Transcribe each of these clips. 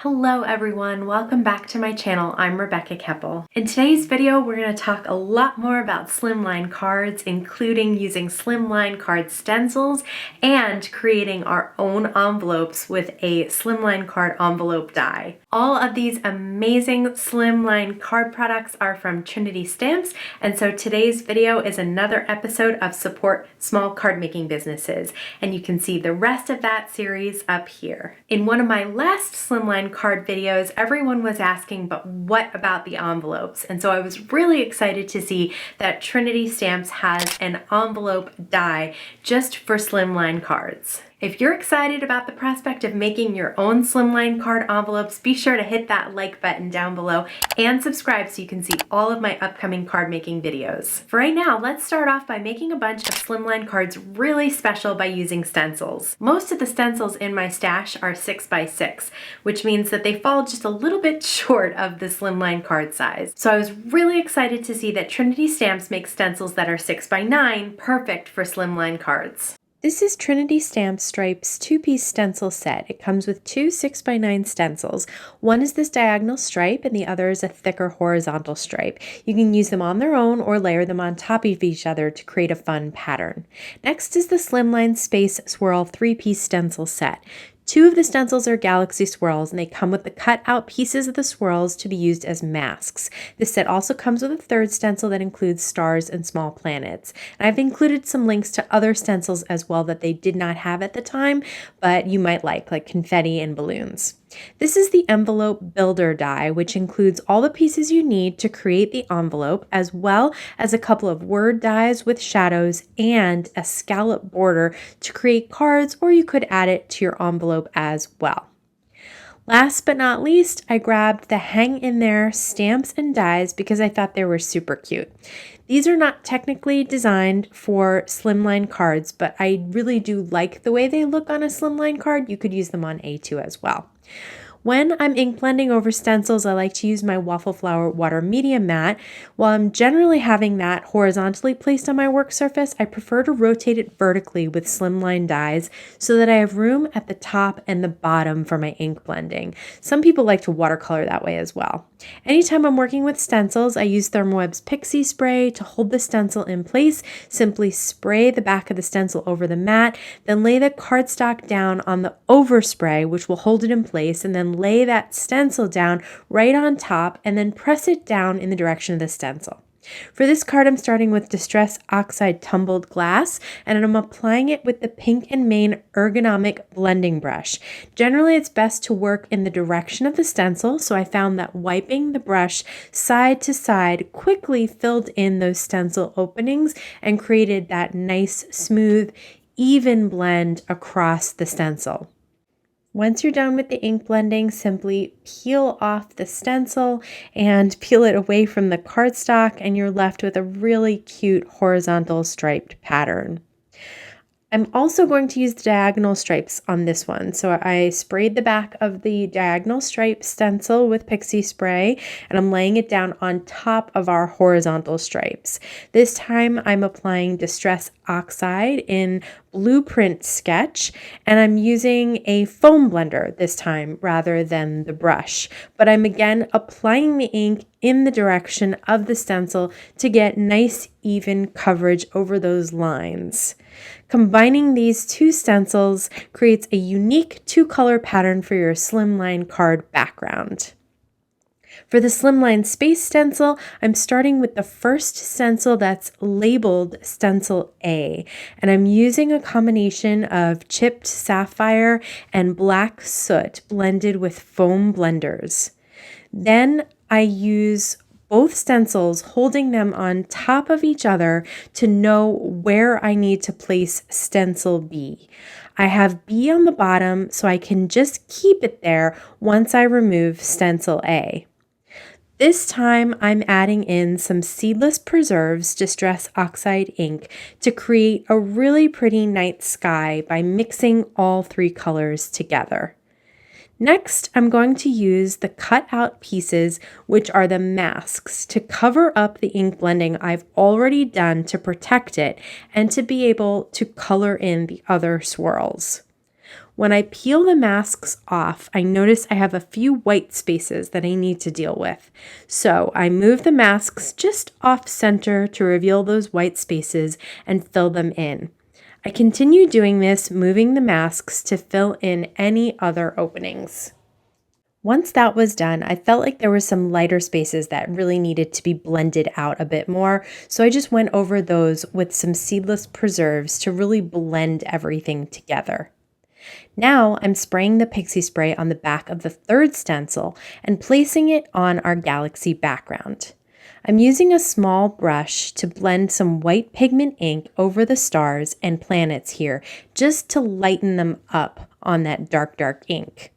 Hello everyone, welcome back to my channel. I'm Rebecca Keppel. In today's video, we're going to talk a lot more about slimline cards, including using slimline card stencils and creating our own envelopes with a slimline card envelope die. All of these amazing slimline card products are from Trinity Stamps, and so today's video is another episode of Support Small Card Making Businesses, and you can see the rest of that series up here. In one of my last slimline card videos, everyone was asking, but what about the envelopes? And so I was really excited to see that Trinity Stamps has an envelope die just for slimline cards. If you're excited about the prospect of making your own slimline card envelopes, be sure to hit that like button down below and subscribe so you can see all of my upcoming card making videos. For right now, let's start off by making a bunch of slimline cards really special by using stencils. Most of the stencils in my stash are 6x6, which means that they fall just a little bit short of the slimline card size. So I was really excited to see that Trinity Stamps makes stencils that are 6x9, perfect for slimline cards. This is Trinity Stamps Stripes 2-piece stencil set. It comes with two 6x9 stencils. One is this diagonal stripe and the other is a thicker horizontal stripe. You can use them on their own or layer them on top of each other to create a fun pattern. Next is the Slimline Space Swirl 3-piece stencil set. Two of the stencils are galaxy swirls, and they come with the cut out pieces of the swirls to be used as masks. This set also comes with a third stencil that includes stars and small planets. And I've included some links to other stencils as well that they did not have at the time, but you might like confetti and balloons. This is the envelope builder die, which includes all the pieces you need to create the envelope, as well as a couple of word dies with shadows and a scallop border to create cards, or you could add it to your envelope as well. Last but not least, I grabbed the hang in there stamps and dies because I thought they were super cute. These are not technically designed for slimline cards, but I really do like the way they look on a slimline card. You could use them on A2 as well. When I'm ink blending over stencils, I like to use my Waffle Flower Water Medium mat. While I'm generally having that horizontally placed on my work surface, I prefer to rotate it vertically with slimline dies so that I have room at the top and the bottom for my ink blending. Some people like to watercolor that way as well. Anytime I'm working with stencils, I use Thermoweb's Pixie Spray to hold the stencil in place. Simply spray the back of the stencil over the mat, then lay the cardstock down on the overspray, which will hold it in place, and then lay that stencil down right on top and then press it down in the direction of the stencil. For this card, I'm starting with Distress Oxide Tumbled Glass, and I'm applying it with the Pink and Main Ergonomic blending brush. Generally, it's best to work in the direction of the stencil, so I found that wiping the brush side to side quickly filled in those stencil openings and created that nice, smooth, even blend across the stencil. Once you're done with the ink blending, simply peel off the stencil and peel it away from the cardstock, and you're left with a really cute horizontal striped pattern. I'm also going to use the diagonal stripes on this one. So I sprayed the back of the diagonal stripe stencil with Pixie Spray, and I'm laying it down on top of our horizontal stripes. This time I'm applying Distress Oxide in Blueprint Sketch, and I'm using a foam blender this time rather than the brush. But I'm again applying the ink in the direction of the stencil to get nice even coverage over those lines. Combining these two stencils creates a unique two-color pattern for your slimline card background. For the Slimline Space stencil, I'm starting with the first stencil that's labeled Stencil A, and I'm using a combination of chipped sapphire and black soot blended with foam blenders. Then I use both stencils, holding them on top of each other to know where I need to place Stencil B. I have B on the bottom, so I can just keep it there once I remove Stencil A. This time I'm adding in some Seedless Preserves Distress Oxide ink to create a really pretty night sky by mixing all three colors together. Next, I'm going to use the cut out pieces, which are the masks, to cover up the ink blending I've already done to protect it and to be able to color in the other swirls. When I peel the masks off, I notice I have a few white spaces that I need to deal with. So I move the masks just off center to reveal those white spaces and fill them in. I continue doing this, moving the masks to fill in any other openings. Once that was done, I felt like there were some lighter spaces that really needed to be blended out a bit more, so I just went over those with some seedless preserves to really blend everything together. Now I'm spraying the pixie spray on the back of the third stencil and placing it on our galaxy background. I'm using a small brush to blend some white pigment ink over the stars and planets here, just to lighten them up on that dark ink.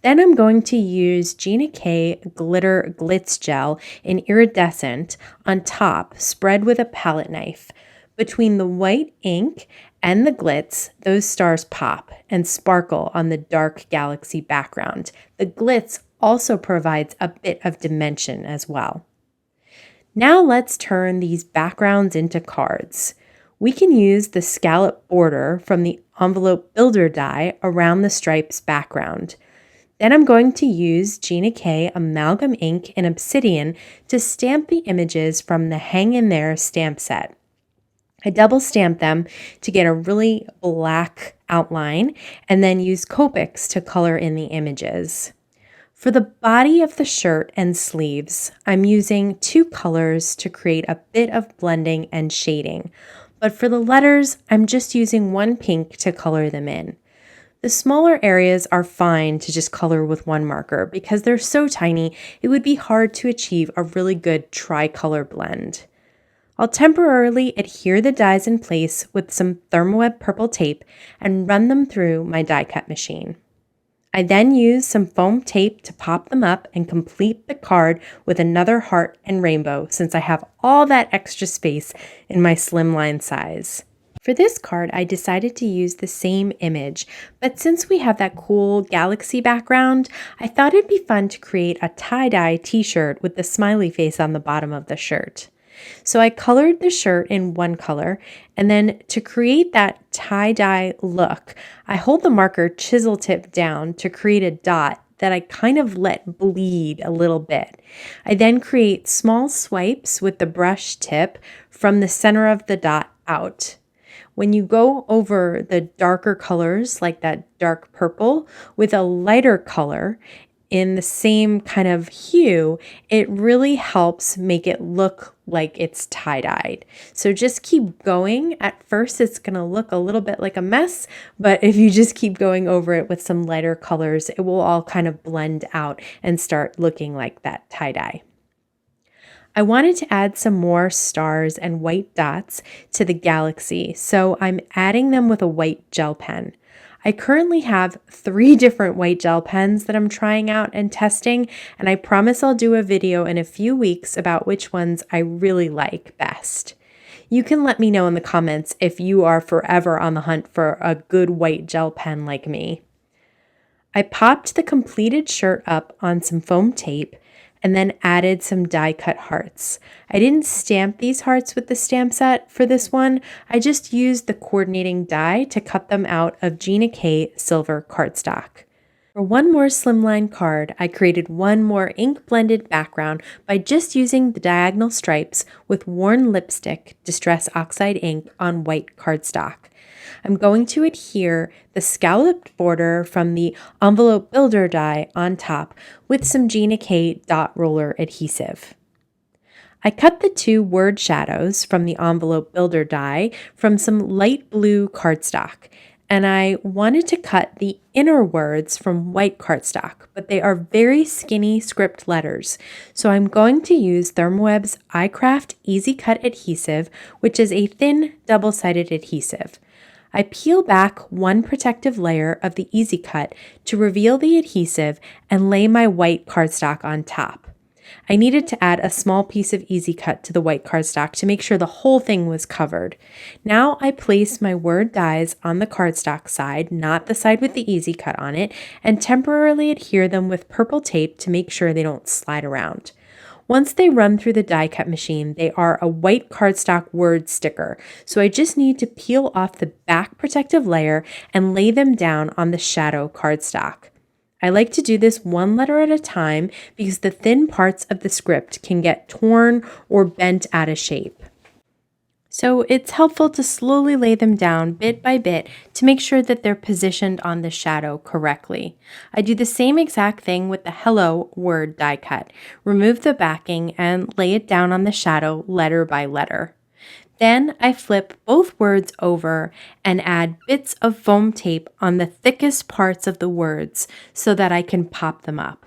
Then I'm going to use Gina K Glitter Glitz Gel in Iridescent on top, spread with a palette knife. Between the white ink and the glitz, those stars pop and sparkle on the dark galaxy background. The glitz also provides a bit of dimension as well. Now let's turn these backgrounds into cards. We can use the scallop border from the envelope builder die around the stripes background. Then I'm going to use Gina K Amalgam Ink in Obsidian to stamp the images from the Hang in There stamp set. I double stamp them to get a really black outline and then use Copics to color in the images. For the body of the shirt and sleeves, I'm using two colors to create a bit of blending and shading. But for the letters, I'm just using one pink to color them in. The smaller areas are fine to just color with one marker because they're so tiny, it would be hard to achieve a really good tricolor blend. I'll temporarily adhere the dies in place with some Thermoweb purple tape and run them through my die cut machine. I then use some foam tape to pop them up and complete the card with another heart and rainbow since I have all that extra space in my slimline size. For this card, I decided to use the same image, but since we have that cool galaxy background, I thought it'd be fun to create a tie-dye t-shirt with the smiley face on the bottom of the shirt. So I colored the shirt in one color, and then to create that tie-dye look, I hold the marker chisel tip down to create a dot that I kind of let bleed a little bit. I then create small swipes with the brush tip from the center of the dot out. When you go over the darker colors, like that dark purple, with a lighter color in the same kind of hue, it really helps make it look like it's tie-dyed. So just keep going. At first, it's going to look a little bit like a mess, but if you just keep going over it with some lighter colors, it will all kind of blend out and start looking like that tie-dye. I wanted to add some more stars and white dots to the galaxy, so I'm adding them with a white gel pen. I currently have 3 different white gel pens that I'm trying out and testing, and I promise I'll do a video in a few weeks about which ones I really like best. You can let me know in the comments if you are forever on the hunt for a good white gel pen like me. I popped the completed shirt up on some foam tape and then added some die cut hearts. I didn't stamp these hearts with the stamp set for this one. I just used the coordinating die to cut them out of Gina K silver cardstock. For one more slimline card, I created one more ink blended background by just using the diagonal stripes with worn lipstick Distress Oxide ink on white cardstock. I'm going to adhere the scalloped border from the envelope builder die on top with some Gina K dot roller adhesive. I cut the 2 word shadows from the envelope builder die from some light blue cardstock, and I wanted to cut the inner words from white cardstock, but they are very skinny script letters, so I'm going to use Thermoweb's iCraft Easy Cut adhesive, which is a thin double-sided adhesive. I peel back one protective layer of the Easy Cut to reveal the adhesive and lay my white cardstock on top. I needed to add a small piece of Easy Cut to the white cardstock to make sure the whole thing was covered. Now I place my word dies on the cardstock side, not the side with the Easy Cut on it, and temporarily adhere them with purple tape to make sure they don't slide around. Once they run through the die cut machine, they are a white cardstock word sticker. So I just need to peel off the back protective layer and lay them down on the shadow cardstock. I like to do this one letter at a time because the thin parts of the script can get torn or bent out of shape. So it's helpful to slowly lay them down bit by bit to make sure that they're positioned on the shadow correctly. I do the same exact thing with the hello word die cut. Remove the backing and lay it down on the shadow letter by letter. Then I flip both words over and add bits of foam tape on the thickest parts of the words so that I can pop them up.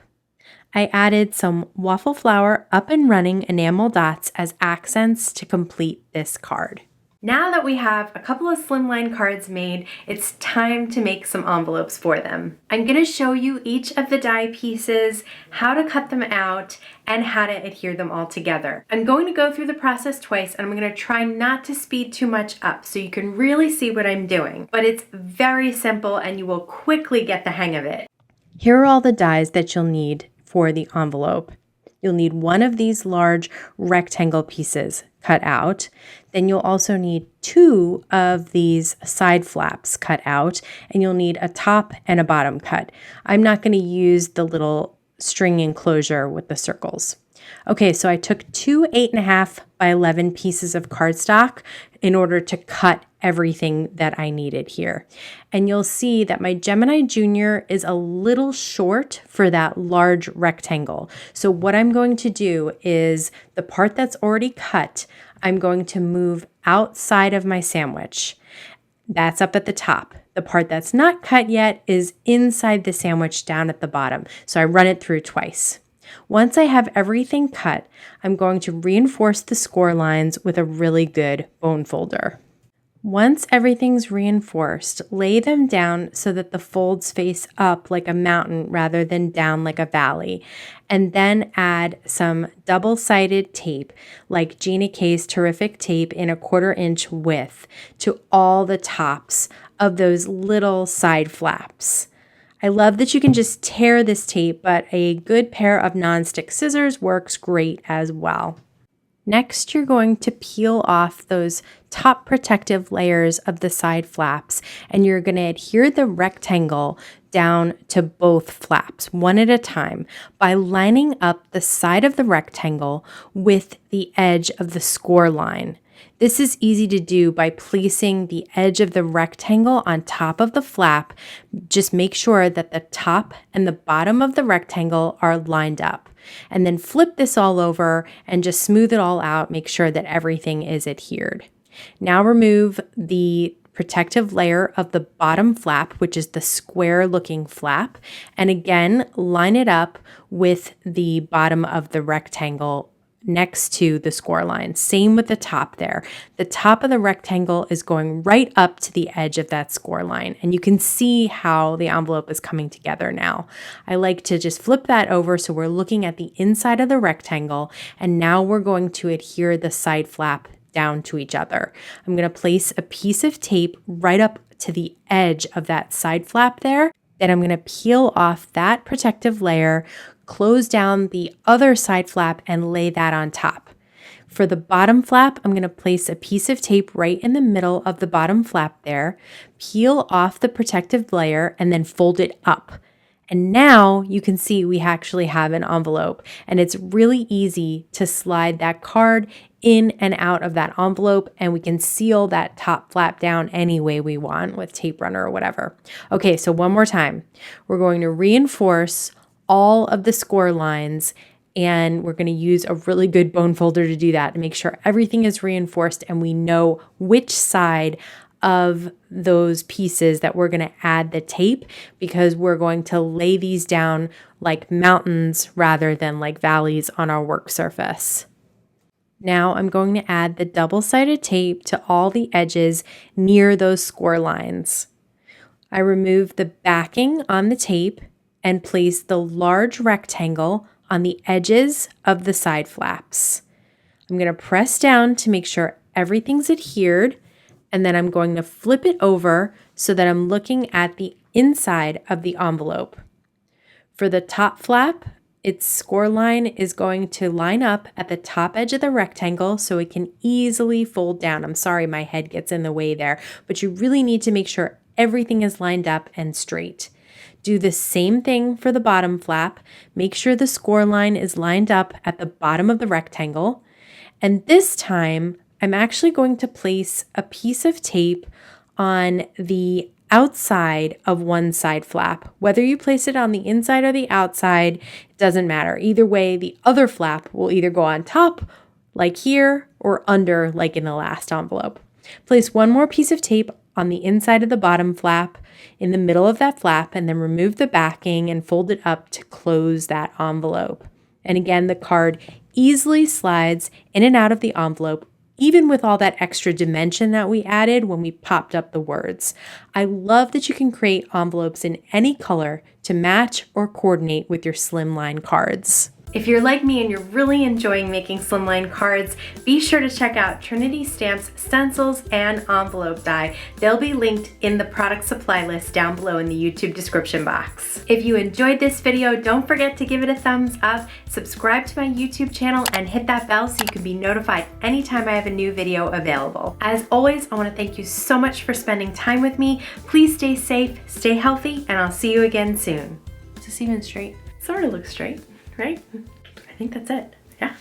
I added some waffle flower up and running enamel dots as accents to complete this card. Now that we have a couple of slimline cards made, it's time to make some envelopes for them. I'm going to show you each of the die pieces, how to cut them out, and how to adhere them all together. I'm going to go through the process twice, and I'm going to try not to speed too much up so you can really see what I'm doing. But it's very simple and you will quickly get the hang of it. Here are all the dies that you'll need for the envelope. You'll need one of these large rectangle pieces cut out. Then you'll also need 2 of these side flaps cut out, and you'll need a top and a bottom cut. I'm not going to use the little string enclosure with the circles. Okay, so I took 2 8.5 by 11 pieces of cardstock in order to cut everything that I needed here. And you'll see that my Gemini Junior is a little short for that large rectangle. So what I'm going to do is the part that's already cut, I'm going to move outside of my sandwich. That's up at the top. The part that's not cut yet is inside the sandwich down at the bottom. So I run it through twice. Once I have everything cut, I'm going to reinforce the score lines with a really good bone folder. Once everything's reinforced, lay them down so that the folds face up like a mountain rather than down like a valley. And then add some double-sided tape, like Gina K's Terrific Tape in a 1/4 inch width, to all the tops of those little side flaps. I love that you can just tear this tape, but a good pair of nonstick scissors works great as well. Next, you're going to peel off those top protective layers of the side flaps, and you're going to adhere the rectangle down to both flaps, one at a time, by lining up the side of the rectangle with the edge of the score line. This is easy to do by placing the edge of the rectangle on top of the flap. Just make sure that the top and the bottom of the rectangle are lined up. And then flip this all over and just smooth it all out. Make sure that everything is adhered. Now remove the protective layer of the bottom flap, which is the square looking flap. And again, line it up with the bottom of the rectangle next to the score line. Same with the top there. The top of the rectangle is going right up to the edge of that score line. And you can see how the envelope is coming together now. I like to just flip that over so we're looking at the inside of the rectangle. And now we're going to adhere the side flap down to each other. I'm going to place a piece of tape right up to the edge of that side flap there. Then I'm going to peel off that protective layer, close down the other side flap, and lay that on top. For the bottom flap, I'm going to place a piece of tape right in the middle of the bottom flap there, peel off the protective layer, and then fold it up. And now you can see we actually have an envelope, and it's really easy to slide that card in and out of that envelope, and we can seal that top flap down any way we want with tape runner or whatever. Okay, so one more time. We're going to reinforce all of the score lines, and we're going to use a really good bone folder to do that to make sure everything is reinforced and we know which side of those pieces that we're going to add the tape, because we're going to lay these down like mountains rather than like valleys on our work surface. Now I'm going to add the double-sided tape to all the edges near those score lines. I remove the backing on the tape and place the large rectangle on the edges of the side flaps. I'm going to press down to make sure everything's adhered, and then I'm going to flip it over so that I'm looking at the inside of the envelope. For the top flap, its score line is going to line up at the top edge of the rectangle so it can easily fold down. I'm sorry my head gets in the way there, but you really need to make sure everything is lined up and straight. Do the same thing for the bottom flap. Make sure the score line is lined up at the bottom of the rectangle. And this time, I'm actually going to place a piece of tape on the outside of one side flap. Whether you place it on the inside or the outside, it doesn't matter. Either way, the other flap will either go on top, like here, or under, like in the last envelope. Place one more piece of tape on the inside of the bottom flap in the middle of that flap, and then remove the backing and fold it up to close that envelope. And again, the card easily slides in and out of the envelope, even with all that extra dimension that we added when we popped up the words. I love that you can create envelopes in any color to match or coordinate with your Slimline cards. If you're like me and you're really enjoying making Slimline cards, be sure to check out Trinity Stamps, Stencils, and Envelope Die. They'll be linked in the product supply list down below in the YouTube description box. If you enjoyed this video, don't forget to give it a thumbs up, subscribe to my YouTube channel, and hit that bell so you can be notified anytime I have a new video available. As always, I want to thank you so much for spending time with me. Please stay safe, stay healthy, and I'll see you again soon. Is this even straight? Sort of looks straight. Right? I think that's it. Yeah.